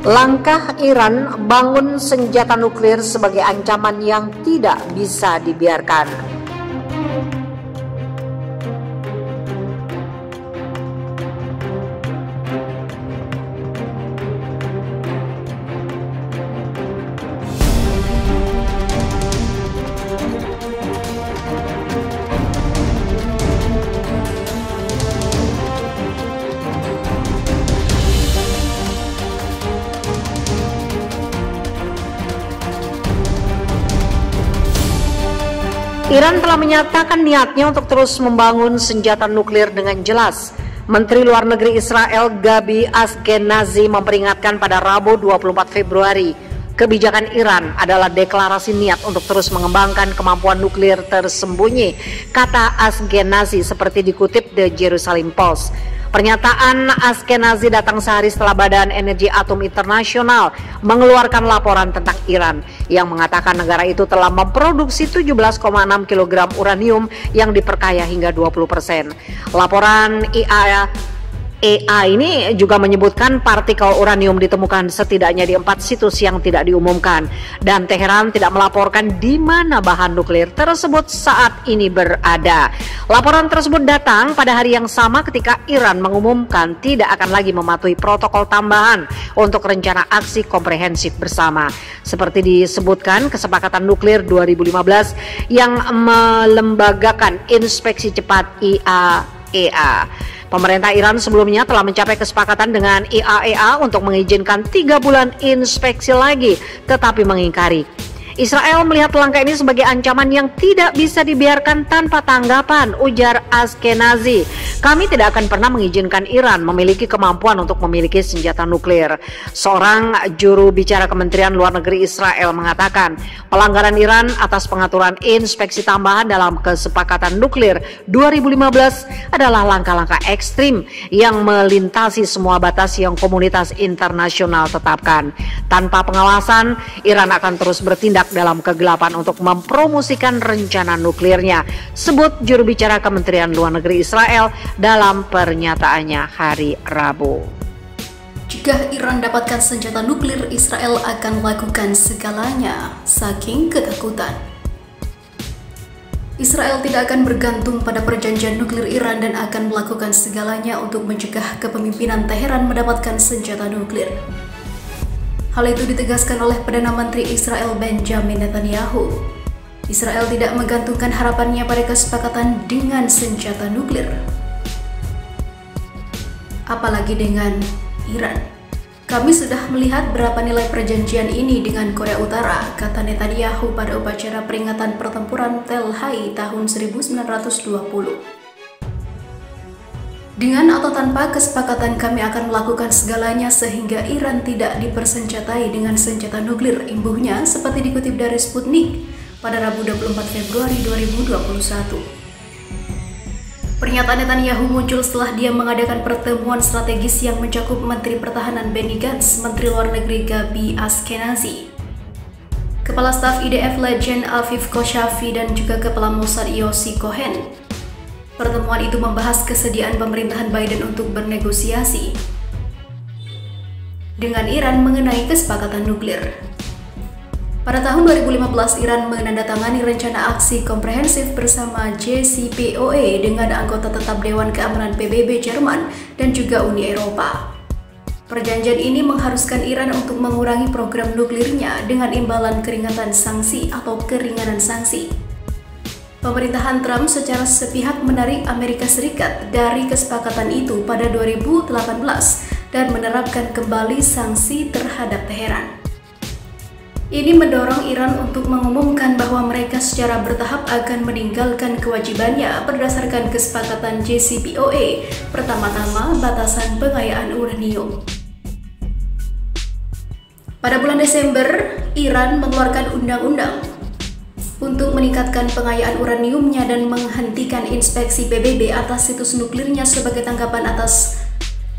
Langkah Iran bangun senjata nuklir sebagai ancaman yang tidak bisa dibiarkan. Iran telah menyatakan niatnya untuk terus membangun senjata nuklir dengan jelas. Menteri Luar Negeri Israel Gabi Ashkenazi memperingatkan pada Rabu 24 Februari, kebijakan Iran adalah deklarasi niat untuk terus mengembangkan kemampuan nuklir tersembunyi, kata Ashkenazi seperti dikutip The Jerusalem Post. Pernyataan Ashkenazi datang sehari setelah Badan Energi Atom Internasional mengeluarkan laporan tentang Iran yang mengatakan negara itu telah memproduksi 17,6 kg uranium yang diperkaya hingga 20%. Laporan IAEA ini juga menyebutkan partikel uranium ditemukan setidaknya di 4 situs yang tidak diumumkan, dan Teheran tidak melaporkan di mana bahan nuklir tersebut saat ini berada. Laporan tersebut datang pada hari yang sama ketika Iran mengumumkan tidak akan lagi mematuhi protokol tambahan untuk rencana aksi komprehensif bersama. Seperti disebutkan, kesepakatan nuklir 2015 yang melembagakan inspeksi cepat IAEA. Pemerintah Iran sebelumnya telah mencapai kesepakatan dengan IAEA untuk mengizinkan 3 bulan inspeksi lagi, tetapi mengingkari. Israel melihat langkah ini sebagai ancaman yang tidak bisa dibiarkan tanpa tanggapan, ujar Ashkenazi. Kami tidak akan pernah mengizinkan Iran memiliki kemampuan untuk memiliki senjata nuklir. Seorang juru bicara Kementerian Luar Negeri Israel mengatakan, pelanggaran Iran atas pengaturan inspeksi tambahan dalam kesepakatan nuklir 2015 adalah langkah-langkah ekstrim yang melintasi semua batas yang komunitas internasional tetapkan. Tanpa pengawasan, Iran akan terus bertindak dalam kegelapan untuk mempromosikan rencana nuklirnya, sebut juru bicara Kementerian Luar Negeri Israel dalam pernyataannya hari Rabu. Jika Iran dapatkan senjata nuklir, Israel akan lakukan segalanya, saking ketakutan. Israel tidak akan bergantung pada perjanjian nuklir Iran dan akan melakukan segalanya untuk mencegah kepemimpinan Teheran mendapatkan senjata nuklir. Hal itu ditegaskan oleh Perdana Menteri Israel Benjamin Netanyahu. Israel tidak menggantungkan harapannya pada kesepakatan dengan senjata nuklir, apalagi dengan Iran. Kami sudah melihat berapa nilai perjanjian ini dengan Korea Utara, kata Netanyahu pada upacara peringatan pertempuran Tel Hai tahun 1920. Dengan atau tanpa kesepakatan kami akan melakukan segalanya sehingga Iran tidak dipersenjatai dengan senjata nuklir, imbuhnya seperti dikutip dari Sputnik pada Rabu 24 Februari 2021. Pernyataan Netanyahu muncul setelah dia mengadakan pertemuan strategis yang mencakup Menteri Pertahanan Benny Gantz, Menteri Luar Negeri Gabi Ashkenazi, Kepala Staf IDF Legend Afif Koshafi, dan juga Kepala Mossad Yossi Cohen. Pertemuan itu membahas kesediaan pemerintahan Biden untuk bernegosiasi dengan Iran mengenai kesepakatan nuklir. Pada tahun 2015, Iran menandatangani rencana aksi komprehensif bersama JCPOA dengan anggota tetap Dewan Keamanan PBB Jerman dan juga Uni Eropa. Perjanjian ini mengharuskan Iran untuk mengurangi program nuklirnya dengan imbalan keringanan sanksi atau keringanan sanksi. Pemerintahan Trump secara sepihak menarik Amerika Serikat dari kesepakatan itu pada 2018 dan menerapkan kembali sanksi terhadap Teheran. Ini mendorong Iran untuk mengumumkan bahwa mereka secara bertahap akan meninggalkan kewajibannya berdasarkan kesepakatan JCPOA, pertama-tama batasan pengayaan uranium. Pada bulan Desember, Iran mengeluarkan undang-undang untuk meningkatkan pengayaan uraniumnya dan menghentikan inspeksi PBB atas situs nuklirnya sebagai tanggapan atas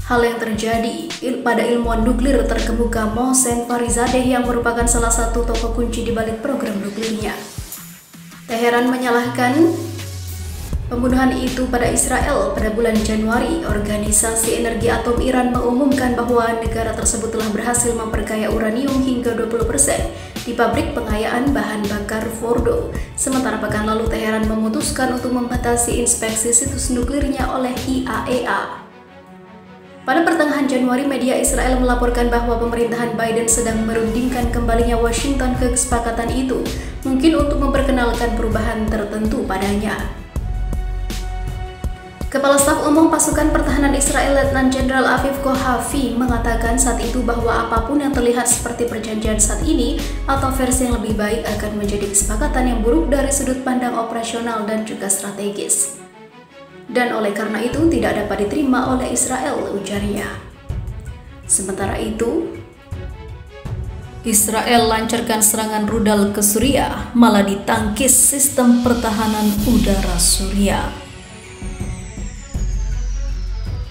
hal yang terjadi pada ilmuwan nuklir terkemuka Mohsen Farizadeh yang merupakan salah satu tokoh kunci di balik program nuklirnya. Teheran menyalahkan pembunuhan itu pada Israel pada bulan Januari, Organisasi Energi Atom Iran mengumumkan bahwa negara tersebut telah berhasil memperkaya uranium hingga 20% di pabrik pengayaan bahan bakar Fordo. Sementara pekan lalu Teheran memutuskan untuk membatasi inspeksi situs nuklirnya oleh IAEA. Pada pertengahan Januari, media Israel melaporkan bahwa pemerintahan Biden sedang merundingkan kembalinya Washington ke kesepakatan itu, mungkin untuk memperkenalkan perubahan tertentu padanya. Kepala Staf Umum Pasukan Pertahanan Israel Letnan Jenderal Aviv Kohavi mengatakan saat itu bahwa apapun yang terlihat seperti perjanjian saat ini atau versi yang lebih baik akan menjadi kesepakatan yang buruk dari sudut pandang operasional dan juga strategis. Dan oleh karena itu tidak dapat diterima oleh Israel, ujarnya. Sementara itu, Israel lancarkan serangan rudal ke Suriah, malah ditangkis sistem pertahanan udara Suriah.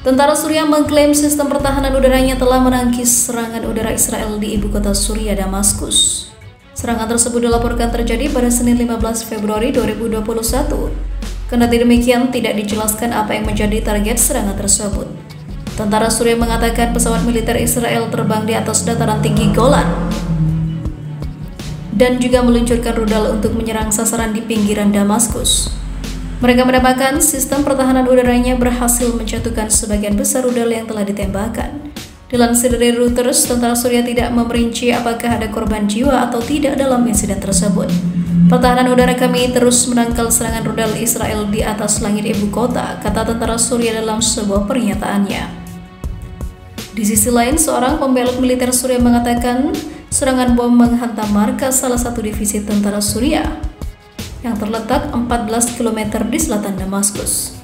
Tentara Suriah mengklaim sistem pertahanan udaranya telah menangkis serangan udara Israel di ibu kota Suriah, Damaskus. Serangan tersebut dilaporkan terjadi pada Senin 15 Februari 2021. Kendati demikian, tidak dijelaskan apa yang menjadi target serangan tersebut. Tentara Suriah mengatakan pesawat militer Israel terbang di atas dataran tinggi Golan dan juga meluncurkan rudal untuk menyerang sasaran di pinggiran Damaskus. Mereka menambahkan sistem pertahanan udaranya berhasil menjatuhkan sebagian besar rudal yang telah ditembakkan. Dilansir dari Reuters, tentara Suriah tidak memperinci apakah ada korban jiwa atau tidak dalam insiden tersebut. Pertahanan udara kami terus menangkal serangan rudal Israel di atas langit ibu kota, kata tentara Suriah dalam sebuah pernyataannya. Di sisi lain, seorang pembelot militer Suriah mengatakan serangan bom menghantam markas salah satu divisi tentara Suriah yang terletak 14 km di selatan Damaskus.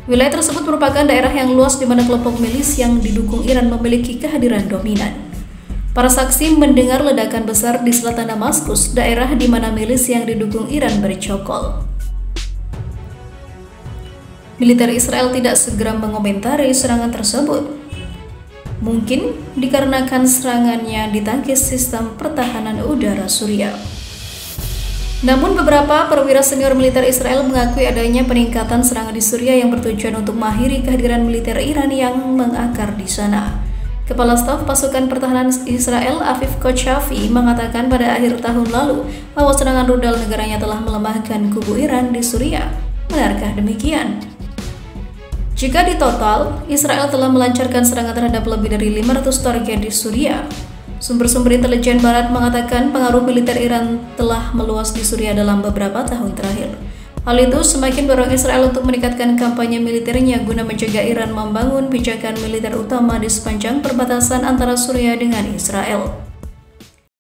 Wilayah tersebut merupakan daerah yang luas di mana kelompok milis yang didukung Iran memiliki kehadiran dominan. Para saksi mendengar ledakan besar di selatan Damaskus, daerah di mana milis yang didukung Iran bercokol. Militer Israel tidak segera mengomentari serangan tersebut. Mungkin dikarenakan serangannya ditangkis sistem pertahanan udara Suriah. Namun beberapa perwira senior militer Israel mengakui adanya peningkatan serangan di Suriah yang bertujuan untuk mengakhiri kehadiran militer Iran yang mengakar di sana. Kepala Staf Pasukan Pertahanan Israel Aviv Kochavi mengatakan pada akhir tahun lalu bahwa serangan rudal negaranya telah melemahkan kubu Iran di Suriah. Benarkah demikian? Jika ditotal, Israel telah melancarkan serangan terhadap lebih dari 500 target di Suriah. Sumber-sumber intelijen barat mengatakan pengaruh militer Iran telah meluas di Suriah dalam beberapa tahun terakhir. Hal itu semakin mendorong Israel untuk meningkatkan kampanye militernya guna mencegah Iran membangun pijakan militer utama di sepanjang perbatasan antara Suriah dengan Israel.